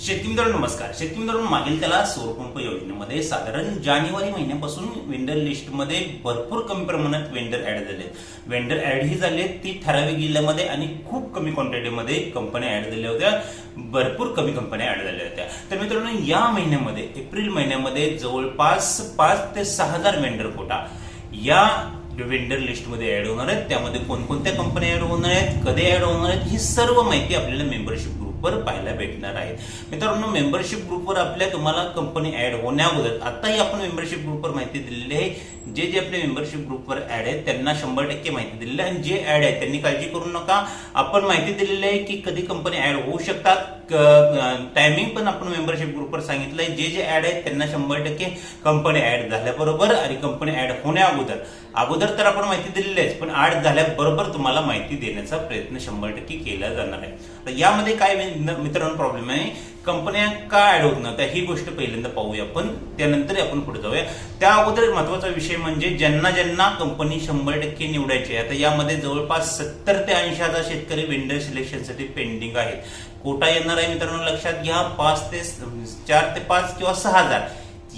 शेतकरी मित्रांनो नमस्कार. शेतकरी मित्रांनो, मागील त्याला सौर पंप योजनेमध्ये साधारण जानेवारी महिन्यापासून वेंडर लिस्टमध्ये भरपूर कमी प्रमाणात वेंडर ऍड झाले. वेंडर ऍड ही झाले ती ठराविक जिल्ह्यामध्ये आणि खूप कमी क्वांटिटीमध्ये कंपन्या ऍड झाल्या होत्या. भरपूर कमी कंपन्या ऍड झाल्या होत्या. तर मित्रांनो, या महिन्यामध्ये एप्रिल महिन्यामध्ये जवळपास 5 ते 6,000 वेंडर कोटा या वेंडर लिस्टमध्ये ऍड होणार आहेत. त्यामध्ये कोणकोणत्या कंपन्या ऍड होणार आहेत, कधी ऍड होणार आहेत, ही सर्व माहिती आपल्याला मेंबरशिप ग्रुपवर पाहायला भेटणार आहे. मित्रांनो, मेंबरशिप ग्रुपवर आपल्या तुम्हाला कंपनी ऍड होण्या अगोदर आताही आपण मेंबरशिप ग्रुपवर माहिती दिलेली आहे. जे जे आपले मेंबरशिप ग्रुपवर ऍड आहेत त्यांना 100% माहिती दिलेली आहे आणि जे ऍड आहेत त्यांनी काळजी करू नका. आपण माहिती दिलेली आहे की कधी कंपनी ऍड होऊ शकतात, टायमिंग पण आपण मेंबरशिप ग्रुपवर सांगितलंय. जे जे ऍड आहेत त्यांना 100% कंपनी ऍड झाल्याबरोबर आणि कंपनी ऍड होण्या अगोदर तर आपण माहिती दिलेली आहे, पण ऍड झाल्याबरोबर तुम्हाला माहिती देण्याचा प्रयत्न 100% केला जाणार आहे. तर यामध्ये काय मित्रांनो प्रॉब्लेम आहे, कंपन्या का ऍड होत नव्हत्या ही गोष्ट पहिल्यांदा पाहूया आपण, त्यानंतर आपण पुढे जाऊया. त्या अगोदर महत्वाचा विषय म्हणजे ज्यांना कंपनी 100% निवडायची आहे. आता यामध्ये जवळपास 70 ते 80,000 शेतकरी वेंडर सिलेक्शनसाठी पेंडिंग आहेत. कोटा येणार आहे मित्रांनो, लक्षात घ्या. 4 ते 5 किंवा 6,000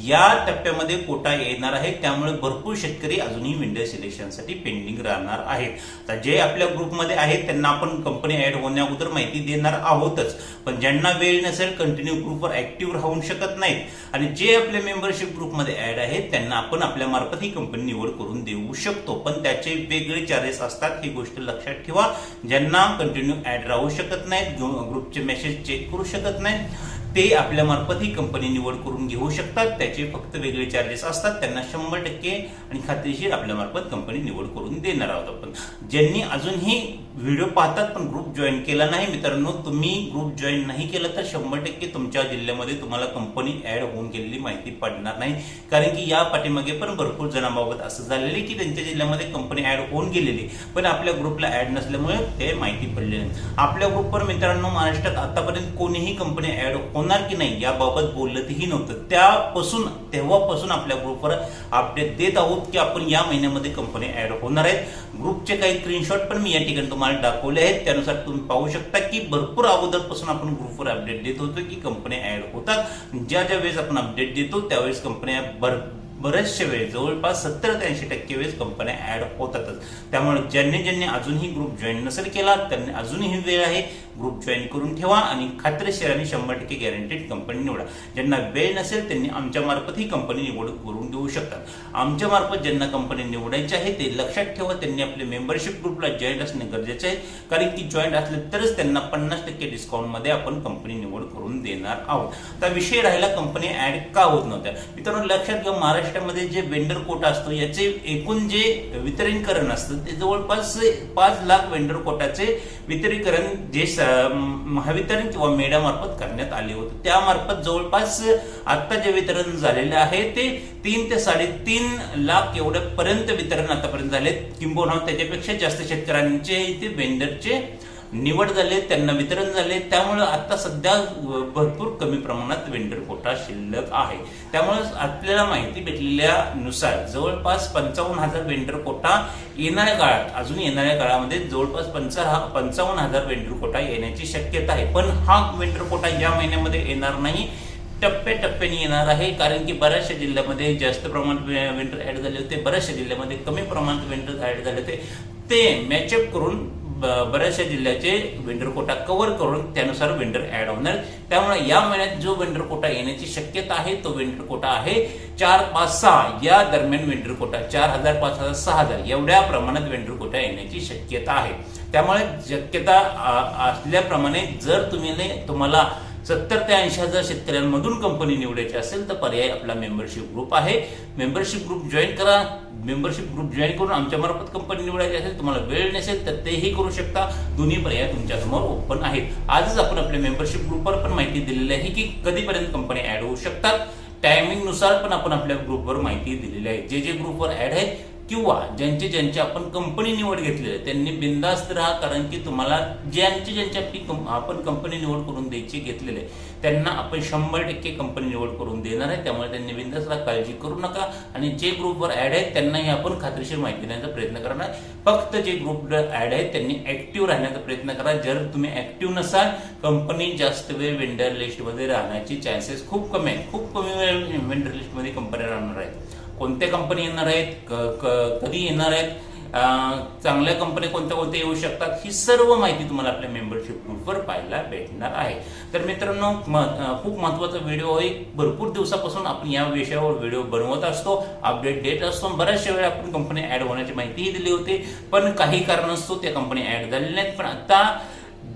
या टप्प्यामध्ये कोटा येणार आहे. त्यामुळे भरपूर शेतकरी अजूनही वेंडर सिलेक्शनसाठी पेंडिंग राहणार आहेत. तर जे आपल्या ग्रुपमध्ये आहेत त्यांना आपण कंपनी ऍड होण्या अगोदर माहिती देणार आहोतच, पण ज्यांना वेळ नसेल, कंटिन्यू ग्रुपवर ऍक्टिव्ह राहू शकत नाहीत आणि जे आपल्या मेंबरशिप ग्रुपमध्ये ऍड आहेत त्यांना आपण आपल्या मार्फत ही कंपनी निवड करून देऊ शकतो, पण त्याचे वेगळे चार्जेस असतात. ही गोष्ट लक्षात ठेवा. ज्यांना कंटिन्यू ऍड राहू शकत नाहीत, ग्रुपचे मेसेज चेक करू शकत नाहीत, ते आपल्या मार्फत ही कंपनी निवड करून घेऊ शकतात. त्याचे फक्त वेगळे चार्जेस असतात. त्यांना 100% आणि खात्रीशीर आपल्या मार्फत कंपनी निवड करून देणार आहोत आपण. ज्यांनी अजूनही व्हिडिओ पाहतात पण ग्रुप जॉईन केला नाही, मित्रांनो तुम्ही ग्रुप जॉईन नाही केलं तर 100% तुमच्या जिल्ह्यामध्ये तुम्हाला कंपनी ऍड होऊन गेलेली माहिती पडणार नाही. कारण की या पाठीमागे पण भरपूर जणांबाबत असं झालेलं की त्यांच्या जिल्ह्यामध्ये कंपनी ऍड होऊन गेलेली, पण आपल्या ग्रुपला ऍड नसल्यामुळे ते माहिती पडले नाही. आपल्या ग्रुपवर मित्रांनो महाराष्ट्रात आतापर्यंत कोणीही कंपनी ऍड होणार की नाही याबाबत बोलतही नव्हतं. तेव्हापासून आपल्या ग्रुपवर अपडेट देत आहोत की आपण या महिन्यामध्ये कंपनी ऍड होणार आहेत. ग्रुपचे काही स्क्रीनशॉट पण मी या ठिकाणी तुम्हाला दाखवले आहेत. त्यानुसार तुम्ही पाहू शकता की भरपूर अगोदरपासून आपण ग्रुपवर अपडेट देत होतो की कंपनी ऍड होतात. ज्या वेळेस आपण अपडेट देतो त्यावेळेस कंपन्या बरेचशे वेळ जवळपास 70 ते 80% वेळेस कंपन्या ऍड होतातच. त्यामुळे ज्यांनी अजूनही ग्रुप जॉईन नसेल केला त्यांनी अजूनही वेळ आहे, ग्रुप जॉईन करून ठेवा आणि खात्रीशीर आणि 100% गॅरंटेड कंपनी निवडा. ज्यांना वेळ नसेल त्यांनी आमच्या मार्फत ही कंपनी निवड करून देऊ शकतात. आमच्या मार्फत ज्यांना कंपनी निवडायची आहे ते लक्षात ठेवा, त्यांनी आपले मेंबरशिप ग्रुपला जॉईन असणे गरजेचे आहे. कारण की जॉईन असले तरच त्यांना 50% डिस्काउंट मध्ये आपण कंपनी निवड करून देणार आहोत. तर विषय राहिला कंपनी ऍड का होत नव्हत्या. मित्रांनो लक्षात घ्या, महाराष्ट्रामध्ये जे वेंडर कोटा असतो याचे एकूण जे वितरीकरण असतं ते जवळपास 5 लाख वेंडर कोटाचे वितरीकरण जे महावितरण किंवा मेडा मार्फत करण्यात आले होते. त्यामार्फत जवळपास आता जे वितरण झालेले आहे ते 3 ते 3.5 लाख एवढ्यापर्यंत वितरण आतापर्यंत झाले. किंबहुना त्याच्यापेक्षा जास्त शेतकऱ्यांचे इथे वेंडरचे निवड झाले, त्यांना वितरण झाले. त्यामुळे आता सध्या भरपूर कमी प्रमाणात वेंडर कोटा शिल्लक आहे. त्यामुळे आपल्याला माहिती भेटलेल्या नुसार जवळपास 55,000 वेंडर कोटा अजून येणाऱ्या काळामध्ये जवळपास 55,000 वेंडर कोटा येण्याची शक्यता आहे. पण हा वेंडर कोटा या महिन्यामध्ये येणार नाही, टप्प्याटप्प्याने येणार आहे. कारण की बऱ्याचशा जिल्ह्यामध्ये जास्त प्रमाणात वेंडर ऍड झाले होते, बऱ्याचशा जिल्ह्यामध्ये कमी प्रमाणात वेंडर ऍड झाले होते. ते मॅचअप करून बऱ्याचशा जिल्ह्याचे वेंडर कोटा कव्हर करून त्यानुसार वेंडर ऍड होणार. त्यामुळे या महिन्यात जो वेंडर कोटा येण्याची शक्यता आहे तो वेंडर कोटा आहे 4, 5, 6 या दरम्यान वेंडर कोटा 4,000, 5,000, 6,000 एवढ्या प्रमाणात वेंडर कोटा येण्याची शक्यता आहे. त्यामुळे शक्यता असल्याप्रमाणे जर तुम्हाला 70 ते 80,000 शेतकऱ्यांमधून कंपनी निवडायची असेल तर पर्याय आपला मेंबरशिप ग्रुप आहे. मेंबरशिप ग्रुप जॉईन करा. मेंबरशिप ग्रुप जॉईन करून आमच्या मार्फत कंपनी निवडायची असेल, तुम्हाला वेळ नसेल तर तेही करू शकता. दोन्ही पर्याय तुमच्या समोर ओपन आहेत. आजच आपण आपल्या मेंबरशिप ग्रुपवर पण माहिती दिलेली आहे की कधीपर्यंत कंपनी ऍड होऊ शकतात. टायमिंग नुसार पण आपण आपल्या ग्रुपवर माहिती दिलेली आहे. जे ग्रुपवर ऍड आहेत किंवा ज्यांची आपण कंपनी निवड घेतलेली आहे त्यांनी बिनधास्त राहा, कारण की तुम्हाला ज्यांची आपली आपण कंपनी निवड करून द्यायची घेतलेले आहे त्यांना आपण 100% कंपनी निवड करून देणार आहे. त्यामुळे त्यांनी बिनधास्त राहा, काळजी करू नका. आणि जे ग्रुपवर ऍड आहेत त्यांनाही आपण खात्रीशीर माहिती देण्याचा प्रयत्न करणार. फक्त जे ग्रुपवर ऍड आहेत त्यांनी ऍक्टिव्ह राहण्याचा प्रयत्न करा. जर तुम्ही ऍक्टिव्ह नसाल, कंपनी जास्त वेळ वेंडर लिस्टमध्ये राहण्याची चान्सेस खूप कमी आहेत. खूप कमी वेळ वेंडर लिस्टमध्ये कंपन्या राहणार आहेत. कोणत्या कंपनी येणार आहेत, कधी येणार आहेत, चांगल्या कंपन्या कोणत्या येऊ शकतात, ही सर्व माहिती तुम्हाला आपल्या मेंबरशिप ग्रुपवर पाहायला भेटणार आहे. तर मित्रांनो, खूप महत्त्वाचा व्हिडिओ आहे. भरपूर दिवसापासून आपण या विषयावर व्हिडिओ बनवत असतो, अपडेट देत असतो. बऱ्याचशा वेळा आपण कंपनी ऍड होण्याची माहितीही दिली होती, पण काही कारणास्तव त्या कंपनी ऍड झालेल्या नाहीत. पण आता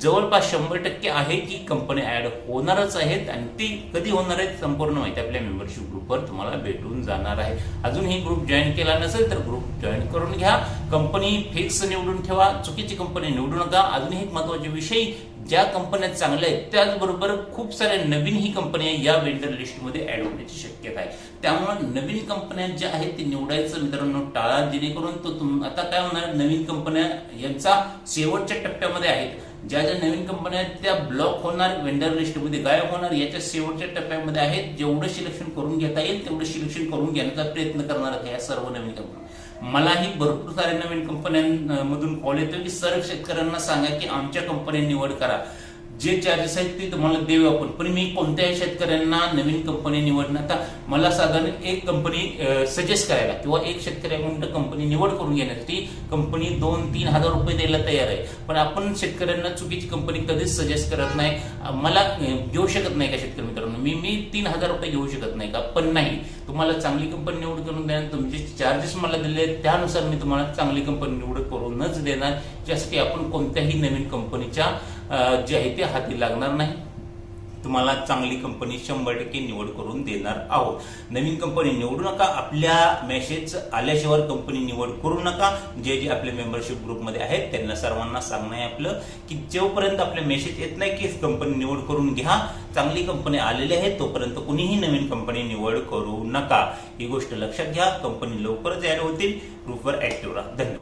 जवळपास 100% आहे की कंपनी ऍड होणारच आहेत आणि ती कधी होणार आहेत संपूर्ण माहिती आपल्या मेंबरशिप ग्रुपवर तुम्हाला भेटून जाणार आहे. अजूनही ग्रुप जॉईन केला नसेल तर ग्रुप जॉईन करून घ्या. कंपनी फिक्स निवडून ठेवा, चुकीची कंपनी निवडू नका. अजूनही एक महत्त्वाचे विषय, ज्या कंपन्या चांगल्या आहेत त्याचबरोबर खूप साऱ्या नवीन ही कंपन्या या वेंडर लिस्टमध्ये ऍड होण्याची शक्यता आहे. त्यामुळे नवीन कंपन्या ज्या आहेत ते निवडायचं मित्रांनो टाळा, जेणेकरून तो आता काय होणार, नवीन कंपन्या यांचा शेवटच्या टप्प्यामध्ये आहेत. ज्या नवीन कंपन्या आहेत त्या ब्लॉक होणार, वेंडर लिस्टमध्ये गायब होणार, याच्या शेवटच्या टप्प्यामध्ये आहेत. जेवढं सिलेक्शन करून घेता येईल तेवढं सिलेक्शन करून घेण्याचा प्रयत्न करणार आहेत या सर्व नवीन कंपन्या. मलाही भरपूर साऱ्या नवीन कंपन्यांमधून कॉल येतो की सर्व शेतकऱ्यांना सांगा की आमच्या कंपनी निवड करा, जे चार्जेस आहेत ते तुम्हाला देऊ आपण. पण मी कोणत्याही शेतकऱ्यांना नवीन कंपनी निवडणं, आता मला साधारण एक कंपनी सजेस्ट करायला किंवा एक शेतकऱ्याकडून कंपनी निवड करून घेण्यासाठी कंपनी 2-3 हजार रुपये द्यायला तयार आहे. पण आपण शेतकऱ्यांना चुकीची कंपनी कधीच सजेस्ट करत नाही. मला घेऊ शकत नाही का शेतकरी मित्रांनो, मी 3,000 रुपये घेऊ शकत नाही का? पण नाही, तुम्हाला चांगली कंपनी निवड करून देणार. तुमचे चार्जेस मला दिले त्यानुसार मी तुम्हाला चांगली कंपनी निवड करूनच देणार, ज्यासाठी आपण कोणत्याही नवीन कंपनीच्या जे आहे ते हाती लागणार नाही. तुम्हाला चांगली कंपनी 100% निवड करून देणार आहोत. नवीन कंपनी निवडू नका. आपल्या मेसेज आल्याशिवाय कंपनी निवड करू नका. जे आपल्या मेंबरशिप ग्रुपमध्ये आहेत त्यांना सर्वांना सांगणं आहे आपलं की जोपर्यंत आपले मेसेज येत नाही की कंपनी निवड करून घ्या, चांगली कंपनी आलेली आहे, तोपर्यंत कुणीही नवीन कंपनी निवड करू नका. ही गोष्ट लक्षात घ्या. कंपनी लवकरच ऍड होतील. ग्रुपवर ऍक्टिव्ह राहा. धन्यवाद.